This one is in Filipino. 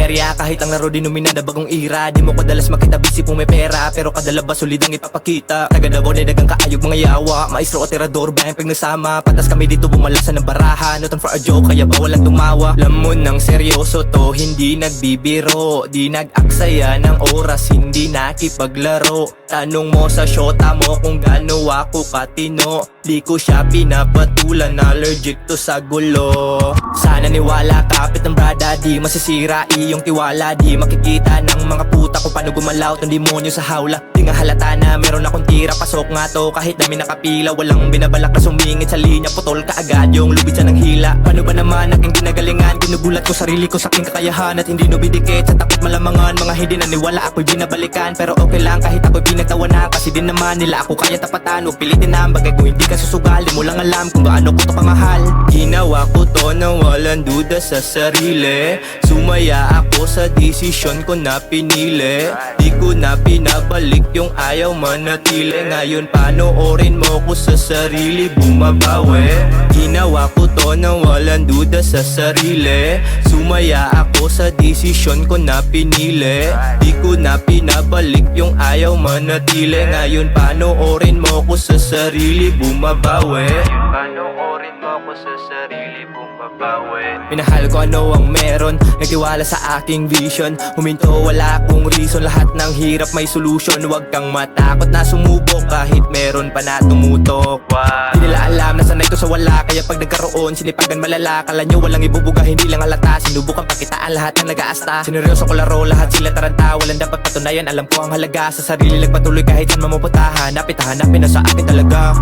perya. Kahit ang laro din umina na bagong ira. Di mo kadalas makita busy kung may pera, pero kadalabas solid ang ipapakita. Taga-Davao na dagang kaayog mga yawa. Maestro o tirador ba yung nagsama. Patas kami dito bumalasan ng baraha. No time for a joke kaya bawal ang tumawa. Lamon ng seryoso to, hindi nagbibiro. Di nag-aksaya ng oras, hindi nakipaglaro. Tanong mo sa syota mo kung gaano ako katino. Di ko siya pinapatulan, allergic to sa gulo. Sana niwala, kapit ng brada, di masisira iyong tiwala. Di makikita ng mga puta kung paano gumalaw tong demonyo sa hawla. Di nga halata na meron akong tira, pasok nga to kahit dami nakapila. Walang binabalak na sumingit sa linya, putol ka agad yung lubid sa ng hila. Paano ba naman aking ginagalingan, ginugulat ko sarili ko sa aking kakayahan. At hindi nubidikit sa takot malamangan, mga hindi naniwala ako'y binabalikan. Pero okay lang kahit ako'y pinagtawanan, kasi din naman nila ako kaya tapatan. Huwag pilitin na ang bagay kung hindi ka susugali mo lang alam kung gaano ko to kamahal. Ginawa ko to na walang duda sa sarili. Sumaya ako sa desisyon ko na pinili. Di ko na pinabalik yung ayaw manatili. Ngayon panoorin mo ko sa sarili bumabawi. Ginawa ko to na walang duda sa sarili. Sumaya ako sa desisyon ko na pinili. Di ko na pinabalik yung ayaw manatili. Ngayon panoorin mo ko sa sarili bumabawi. Panoorin mo ko sa sarili bumabawi. Minahal ko ano ang meron, nagtiwala sa aking vision. Huminto wala akong reason, lahat ng hirap may solution. Huwag kang matakot na sumubok kahit meron pa na tumutok. Di nila alam na sanay to sa wala, kaya pag nagkaroon sinipagan malala. Kala nyo walang ibubuga, hindi lang halata. Sinubukan pakitaan lahat ng nag-aasta. Sineryoso ko laro, lahat sila taranta. Walang dapat patunayan, alam ko ang halaga sa sarili. Nagpatuloy kahit saan mamuputahan. Hanapin na sa akin talaga.